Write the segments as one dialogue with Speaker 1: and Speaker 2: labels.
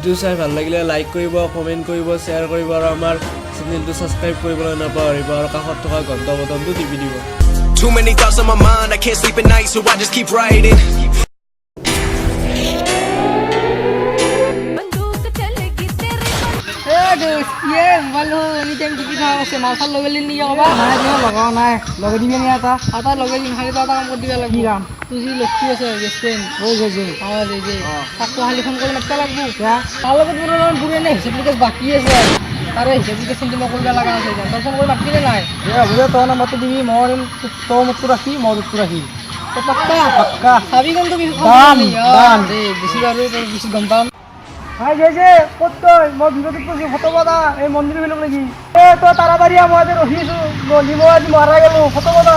Speaker 1: Video চাই ভাল লাগিলে লাইক কৰিব, কমেণ্ট কৰিব, শ্বেয়াৰ কৰিব আৰু আমাৰ চেনেলটো ছাবস্ক্ৰাইব কৰিবলৈ নাপাহৰিব আৰু কাষত থকা ঘণ্টা বটনটো টিপি দিব।
Speaker 2: Too many thoughts on my mind, I can't sleep at night, so I just keep writing.
Speaker 3: তাৰে এপ্লিকেশ্যনটো মই কৰিব লগা আছে ফোন কৰি মাতিলে নাই বোলে তই নাম্বাৰটো দিবি মই তই মোকটো ৰাখি মই তোকটো ৰাখি পাক্কা চাবি কিন্তু বেছি বাৰু বেছি গম পাম ভাই যে ক'ত তই মই ভিডিঅ'টোত কৈছোঁ ফটো পাতা এই মন্দিৰ বিলাক নেকি তই তাড়াতাড়ি মই ৰখিছোঁ গলি মই আজি মাৰা গ'লোঁ ফটো পাতা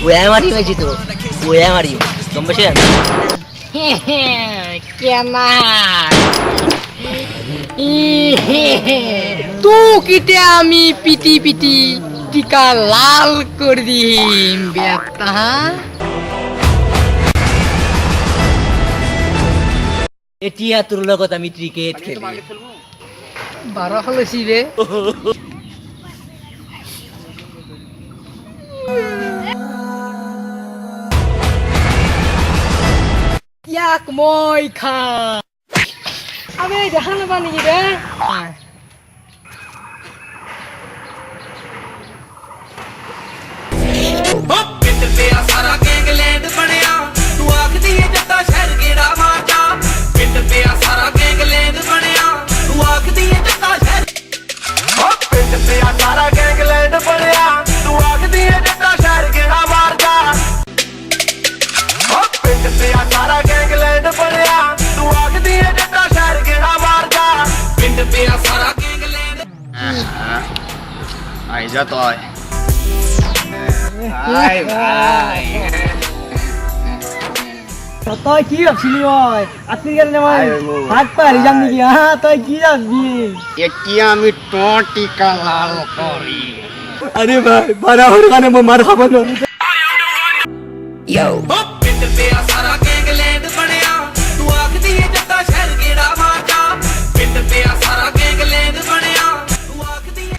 Speaker 4: Where are you, Jito? Where are you? Come on,
Speaker 3: तू किते आमी पिटी पिटी टीका लाल कर दिम बेटा
Speaker 4: এতিয়া তোৰ লগত আমি ক্ৰিকেট খেলিম
Speaker 3: 12 লৈছি ৰে ইয়াক মই খা আবে দেখা নাপা নেকি ৰে
Speaker 2: ਪਿੰਡ ਪਿਆ ਸਾਰਾ ਗੈਂਗਲੈਂਡ ਬਣਿਆ ਤੂੰ ਆਖਦੀ ਏ ਜੱਟਾ ਸ਼ਹਿਰ ਕਿਹੜਾ ਮਾਰਦਾ ਪਿੰਡ ਪਿਆ ਸਾਰਾ ਗੈਂਗਲੈਂਡ ਬਣਿਆ ਤੂੰ ਆਖਦੀ ਏ ਜੱਟਾ ਸ਼ਹਿਰ ਪਿੰਡ ਪਿਆ ਸਾਰਾ ਗੈਂਗਲੈਂਡ ਬਣਿਆ ਤੂੰ ਆਖਦੀ ਏ ਜੱਟਾ ਸ਼ਹਿਰ ਕਿਹੜਾ ਮਾਰਦਾ ਪਿੰਡ ਪਿਆ ਸਾਰਾ ਗੈਂਗਲੈਂਡ ਬਣਿਆ ਤੂੰ ਆਖਦੀ ਏ ਜੱਟਾ ਸ਼ਹਿਰ ਕਿਹੜਾ ਮਾਰਦਾ ਪਿੰਡ ਪਿਆ ਸਾਰਾ ਗੈਂਗਲੈਂਡ
Speaker 5: আই যা তই
Speaker 3: তই কি ভাবছিলি মই আজকে কেনে মই হাত পাৰি যাম নেকি হা তই কি ভাববি
Speaker 5: এতিয়া আমি তোৰ টিকা লাল কৰি
Speaker 3: আরে ভাই বাড়া হওয়ার কারণে মই মার খাবো না
Speaker 2: ਪਿੰਡ ਪਿਆ ਸਾਰਾ ਗੈਂਗਲੈਂਡ ਬਣਿਆ ਤੂੰ ਆਖਦੀ ਏ ਜੱਟਾ ਸ਼ਹਿਰ ਕਿਹੜਾ ਮਾਰਦਾ ਪਿੰਡ ਪਿਆ ਸਾਰਾ ਗੈਂਗਲੈਂਡ ਬਣਿਆ ਤੂੰ ਆਖਦੀ ਏ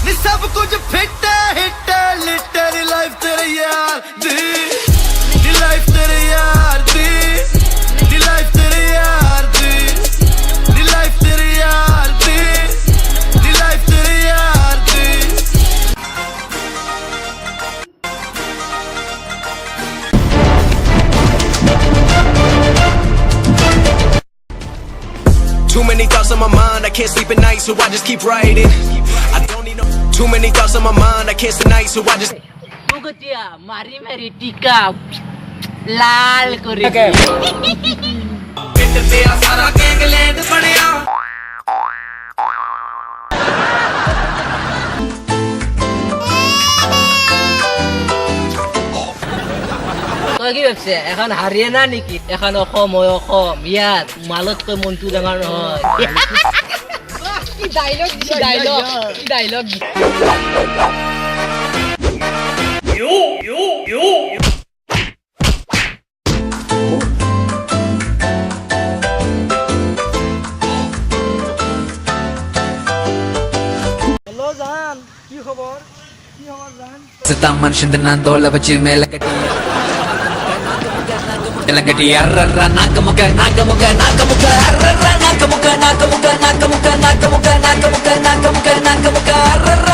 Speaker 2: ਨੀ ਸਭ ਕੁਝ ਫਿੱਟ ਹਿੱਟ ਲਿਟਰ ਲਾਈਫ ਤੇਰੇ ਯਾਰ ਦੀ ਨੀ ਲਾਈਫ ਤੇਰੇ ਯਾਰ ਦੀ ਨੀ ਲਾਈਫ ਤੇਰੇ ਯਾਰ ਦੀ ਨੀ ਲਾਈਫ ਤੇਰੇ ਯਾਰ ਦੀ ਨੀ ਲਾਈਫ ਤੇਰੇ ਯਾਰ ਦੀ Too many thoughts on my mind, I can't sleep at night, so I just keep writing. I don't need no. Too many thoughts on my mind, I can't sleep at night, so I just.
Speaker 4: দিয়া মারি মারি টিকা লাল করে
Speaker 2: ਪਿੰਡ ਪਿਆ ਸਾਰਾ gangland ਬਣਿਆ
Speaker 4: তই কি ভাবছে এখন হাৰিয়ানা নেকি এখন অসম হয় অসম ইয়াত মালতকৈ মনটো ডাঙৰ নহয়
Speaker 3: কি ডায়লগ ডায়লগ হ্যালো জান কি খবর জান
Speaker 6: Setang manshin dengan dola bacil melakati Melakati arrarra nakamuka nakamuka nakamuka arrarra nakamuka nakamuka nakamuka nakamuka nakamuka nakamuka nakamuka arrarra